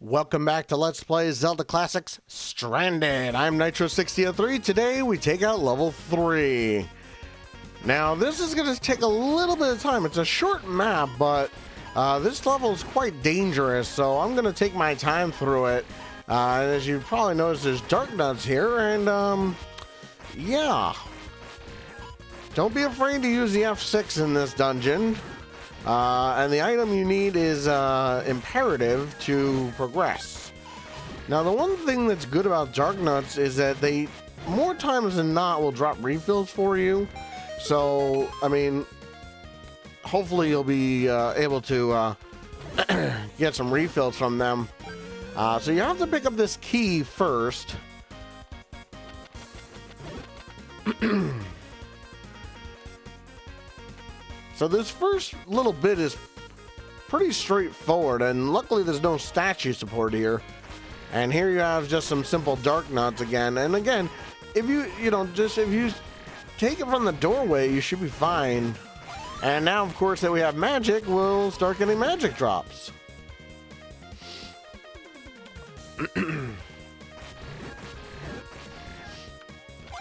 Welcome back to Let's Play Zelda Classics Stranded. I'm Nitro6003. Today we take out level 3. Now this is going to take a little bit of time. It's a short map, but this level is quite dangerous, so I'm going to take my time through it. And as you probably noticed, there's dark nuts here, and yeah. Don't be afraid to use the F6 in this dungeon. And the item you need is imperative to progress. Now, the one thing that's good about Dark Nuts is that they, more times than not, will drop refills for you. So, I mean, hopefully you'll be able to get some refills from them. So you have to pick up this key first. So this first little bit is pretty straightforward, and luckily there's no statue support here. And here you have just some simple dark nuts again. And again, if you take it from the doorway, you should be fine. And now, of course, that we have magic, we'll start getting magic drops.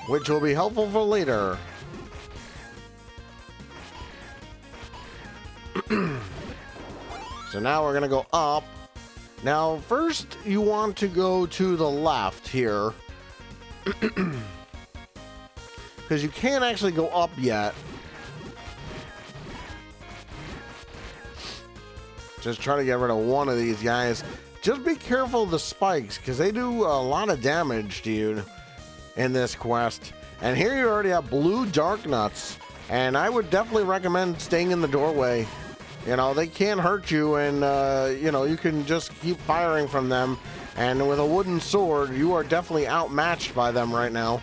Which will be helpful for later. So now we're gonna go up. Now first you want to go to the left here, because you can't actually go up yet. Just try to get rid of one of these guys. Just be careful of the spikes, because they do a lot of damage to you in this quest. And here you already have blue dark nuts, and I would definitely recommend staying in the doorway. You know, they can't hurt you, and, you know, you can just keep firing from them. And with a wooden sword, you are definitely outmatched by them right now.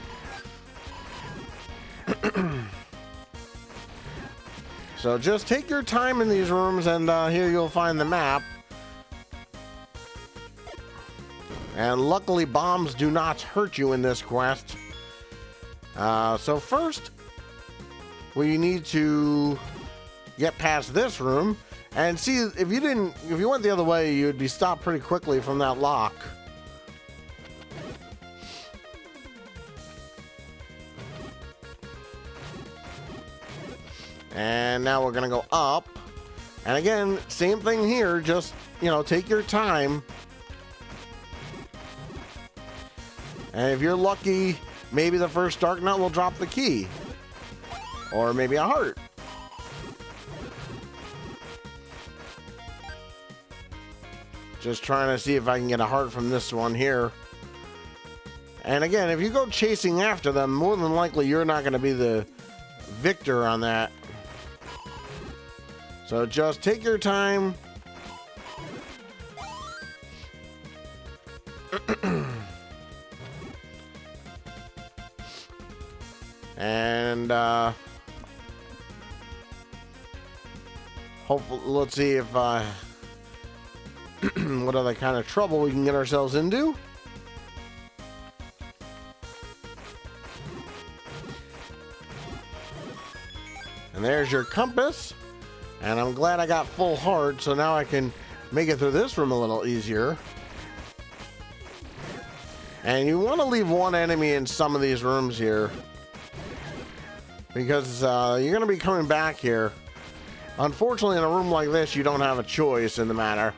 So just take your time in these rooms, and here you'll find the map. And luckily, bombs do not hurt you in this quest. So first, we need to get past this room, and see, if you went the other way, you would be stopped pretty quickly from that lock. And now we're gonna go up, and again, same thing here, just, you know, take your time. And if you're lucky, maybe the first dark nut will drop the key, or maybe a heart. Just trying to see if I can get a heart from this one here. And again, if you go chasing after them, more than likely you're not going to be the victor on that. So just take your time. And hopefully, let's see if what other kind of trouble we can get ourselves into. And there's your compass. And I'm glad I got full heart, so now I can make it through this room a little easier. And you want to leave one enemy in some of these rooms here, because you're going to be coming back here. Unfortunately, in a room like this, you don't have a choice in the matter.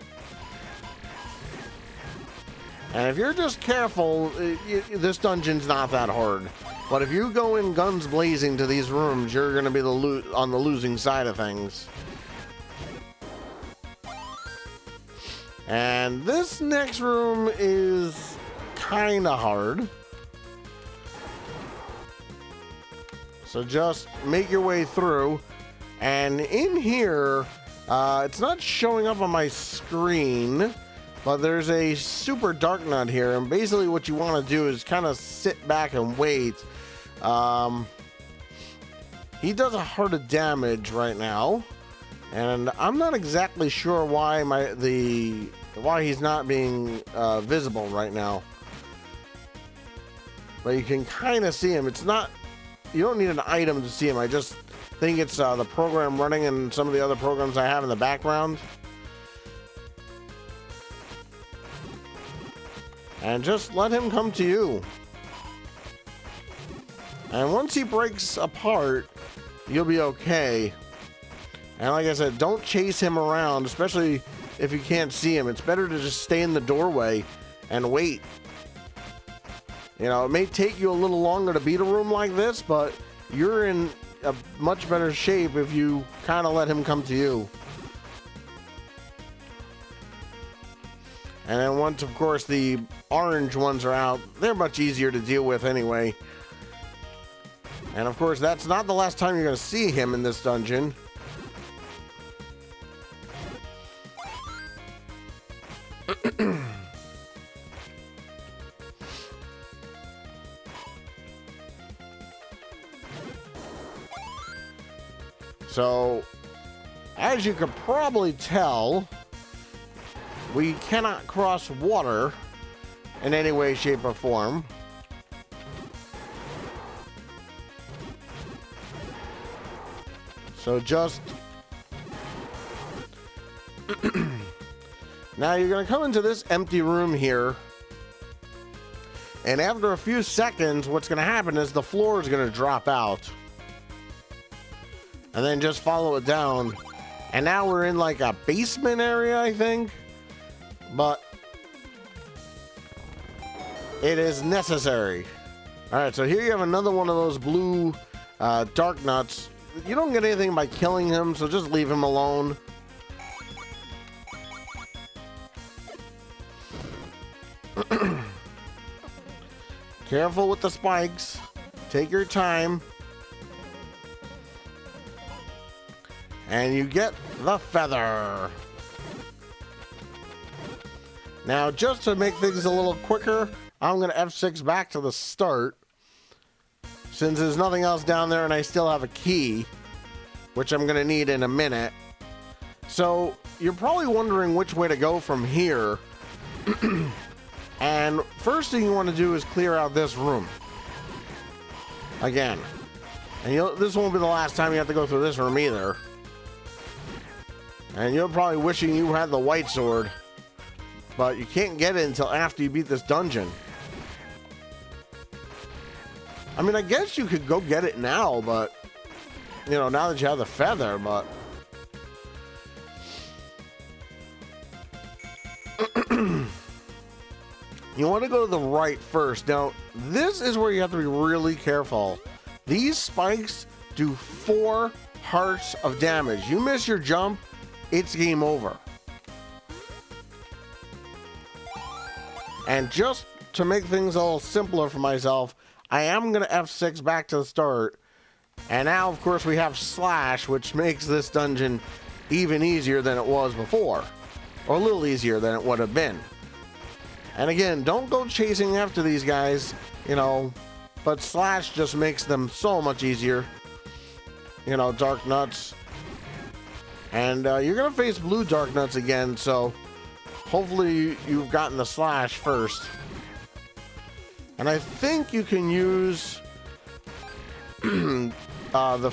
And if you're just careful, this dungeon's not that hard. But if you go in guns blazing to these rooms, you're going to be on the losing side of things. And this next room is kind of hard. So just make your way through. And in here, it's not showing up on my screen, but there's a super dark nut here, and basically what you want to do is kind of sit back and wait. He does a heart of damage right now, and I'm not exactly sure why why he's not being visible right now. But you can kind of see him. It's not, you don't need an item to see him. I just think it's the program running and some of the other programs I have in the background. And just let him come to you. And once he breaks apart, you'll be okay. And like I said, don't chase him around, especially if you can't see him. It's better to just stay in the doorway and wait. You know, it may take you a little longer to beat a room like this, but you're in a much better shape if you kind of let him come to you. And then once, of course, the orange ones are out, they're much easier to deal with anyway. And of course, that's not the last time you're going to see him in this dungeon. So, as you could probably tell, we cannot cross water in any way, shape, or form. So just... Now you're going to come into this empty room here. And after a few seconds, what's going to happen is the floor is going to drop out. And then just follow it down. And now we're in like a basement area, I think. But it is necessary. Alright, so here you have another one of those blue dark nuts. You don't get anything by killing him, so just leave him alone. Careful with the spikes. Take your time. And you get the feather. Now, just to make things a little quicker, I'm going to F6 back to the start. Since there's nothing else down there and I still have a key, which I'm going to need in a minute. So, you're probably wondering which way to go from here. And first thing you want to do is clear out this room. Again. And this won't be the last time you have to go through this room either. And you're probably wishing you had the white sword. But you can't get it until after you beat this dungeon. I mean, I guess you could go get it now, but... You know, now that you have the feather, but... You want to go to the right first. Now, this is where you have to be really careful. These spikes do 4 hearts of damage. You miss your jump, it's game over. And just to make things a little simpler for myself, I am going to F6 back to the start. And now, of course, we have Slash, which makes this dungeon even easier than it was before. Or a little easier than it would have been. And again, don't go chasing after these guys, you know, but Slash just makes them so much easier. You know, Dark Nuts. And you're going to face blue Dark Nuts again, so hopefully you've gotten the Slash first. And I think you can use the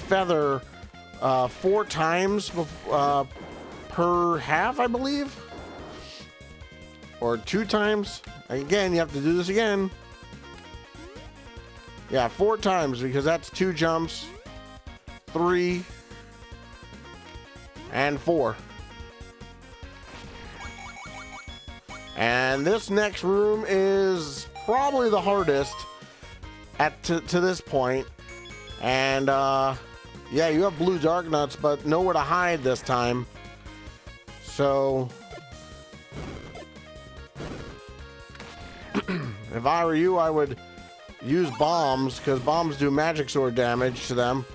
feather 4 times per half, I believe. Or 2 times. Again, you have to do this again. Yeah, 4 times because that's 2 jumps. 3. And 4. And this next room is probably the hardest to this point. And yeah, you have blue Dark Nuts, but nowhere to hide this time. So if I were you, I would use bombs, because bombs do magic sword damage to them.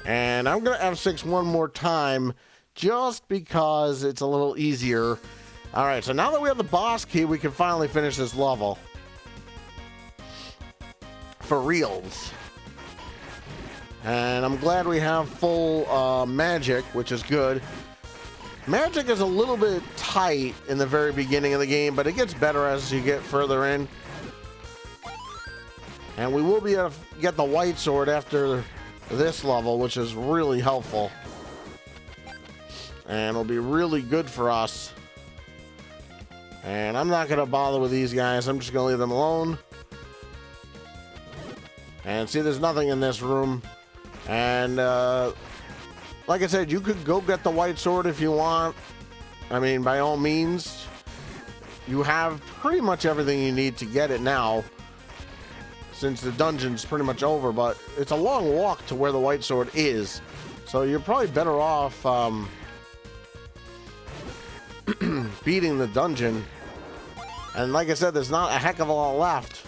And I'm going to F6 one more time, just because it's a little easier. Alright, so now that we have the boss key, we can finally finish this level. For reals. And I'm glad we have full magic, which is good. Magic is a little bit tight in the very beginning of the game, but it gets better as you get further in. And we will be able to get the white sword after this level, which is really helpful. And it'll be really good for us. And I'm not going to bother with these guys. I'm just going to leave them alone. And see, there's nothing in this room. And like I said, you could go get the white sword if you want. I mean, by all means. You have pretty much everything you need to get it now, since the dungeon's pretty much over, but it's a long walk to where the white sword is. So you're probably better off beating the dungeon. And like I said, there's not a heck of a lot left.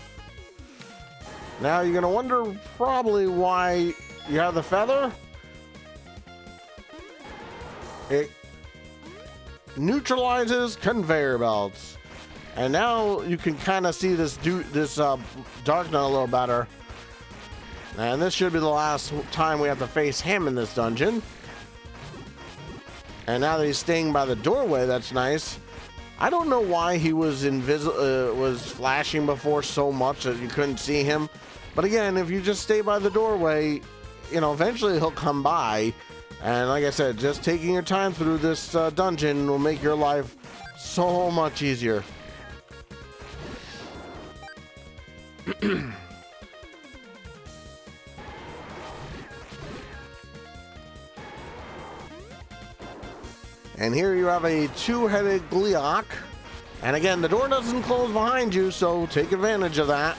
Now you're going to wonder probably why you have the feather. It neutralizes conveyor belts. And now you can kind of see this Darknut a little better. And this should be the last time we have to face him in this dungeon. And now that he's staying by the doorway, that's nice. I don't know why he was was flashing before so much that you couldn't see him. But again, if you just stay by the doorway, you know, eventually he'll come by. And like I said, just taking your time through this dungeon will make your life so much easier. And here you have a two-headed Gleeok. And again, the door doesn't close behind you, so take advantage of that.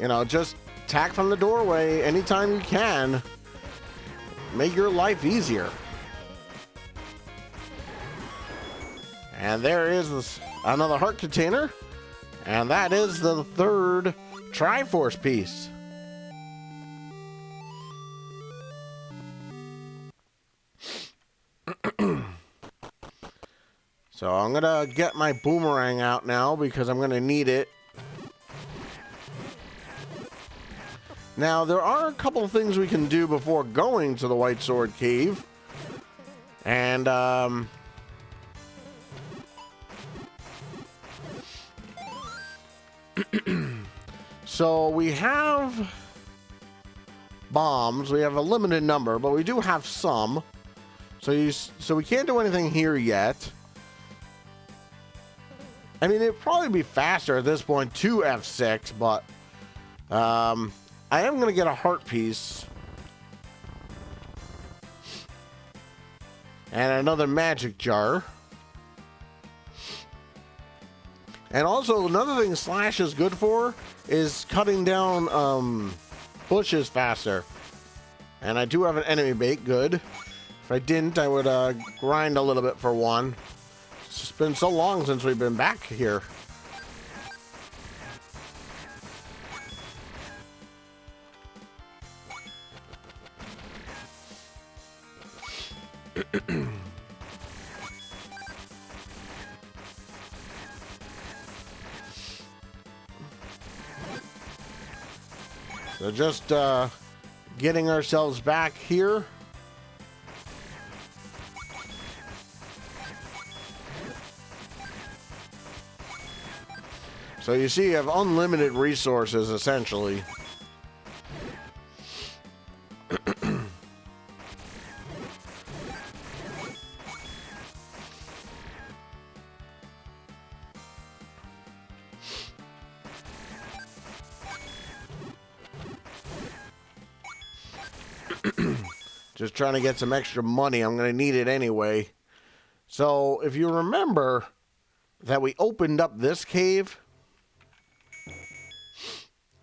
You know, just attack from the doorway anytime you can. Make your life easier. And there is another heart container. And that is the third Triforce piece. So I'm going to get my boomerang out now because I'm going to need it. Now, there are a couple of things we can do before going to the White Sword Cave. And, so we have bombs. We have a limited number, but we do have some. So we can't do anything here yet. I mean, it'd probably be faster at this point to F6, but I am going to get a heart piece. And another magic jar. And also, another thing Slash is good for is cutting down bushes faster. And I do have an enemy bait, good. If I didn't, I would grind a little bit for one. It's just been so long since we've been back here. So just getting ourselves back here. So you see you have unlimited resources essentially. Just trying to get some extra money. I'm going to need it anyway. So if you remember that we opened up this cave,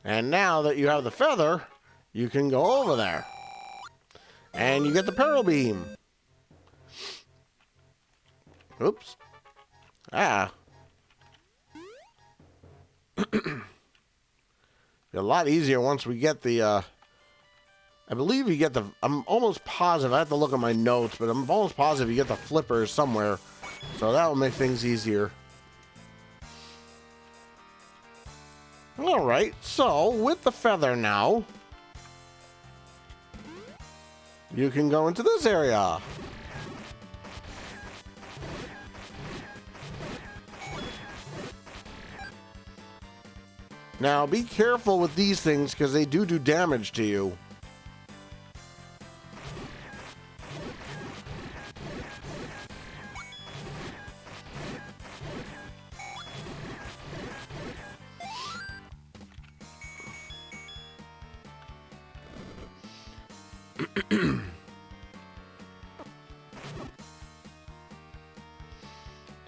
and now that you have the feather, you can go over there. And you get the Pearl Beam. Oops. Ah. Be a lot easier once we get the I believe you get the, I'm almost positive, I have to look at my notes, but I'm almost positive you get the flippers somewhere. So that will make things easier. Alright, so with the feather now, you can go into this area. Now, be careful with these things because they do damage to you.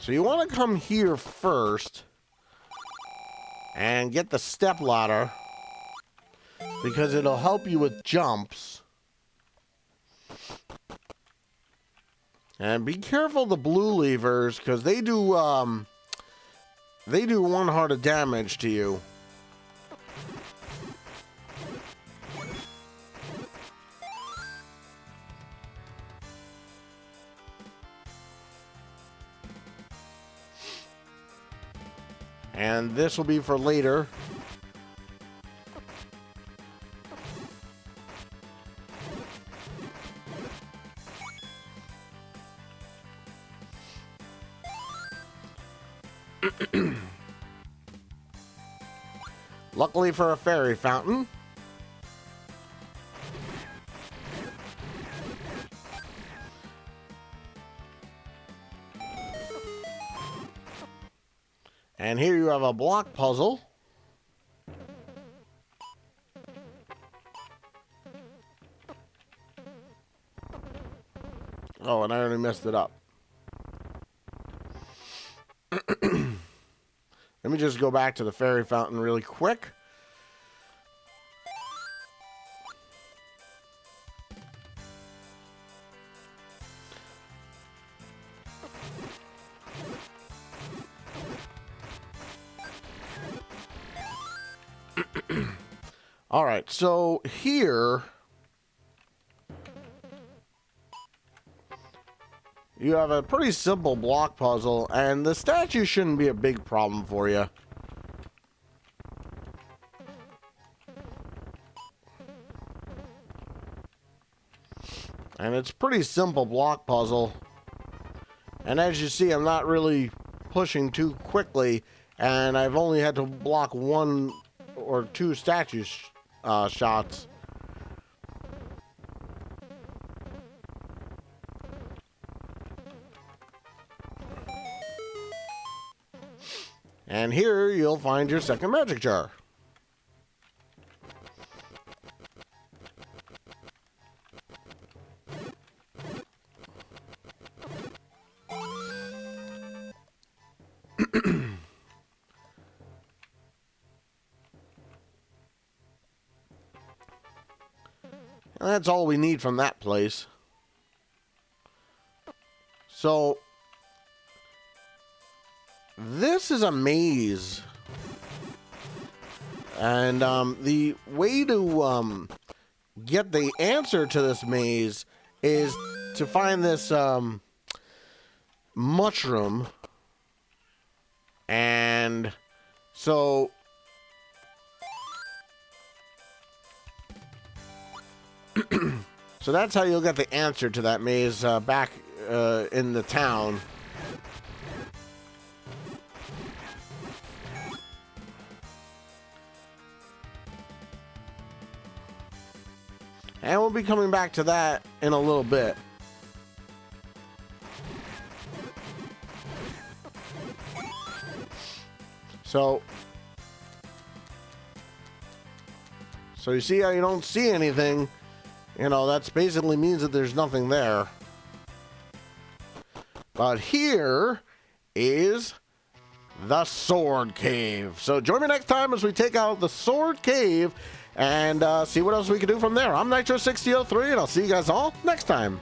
So you want to come here first and get the step ladder because it'll help you with jumps. And be careful of the blue levers because they do one heart of damage to you. And this will be for later. Luckily for a fairy fountain. And here you have a block puzzle. Oh, and I already messed it up. Let me just go back to the fairy fountain really quick. All right, so here you have a pretty simple block puzzle, and the statue shouldn't be a big problem for you. And it's pretty simple block puzzle. And as you see, I'm not really pushing too quickly, and I've only had to block 1 or 2 statue shots. And here you'll find your second magic jar. And that's all we need from that place. So, this is a maze. And the way to get the answer to this maze is to find this mushroom. And so so that's how you'll get the answer to that maze back in the town. And we'll be coming back to that in a little bit. So you see how you don't see anything? You know, that basically means that there's nothing there. But here is the Sword Cave. So join me next time as we take out the Sword Cave and see what else we can do from there. I'm pt5, and I'll see you guys all next time.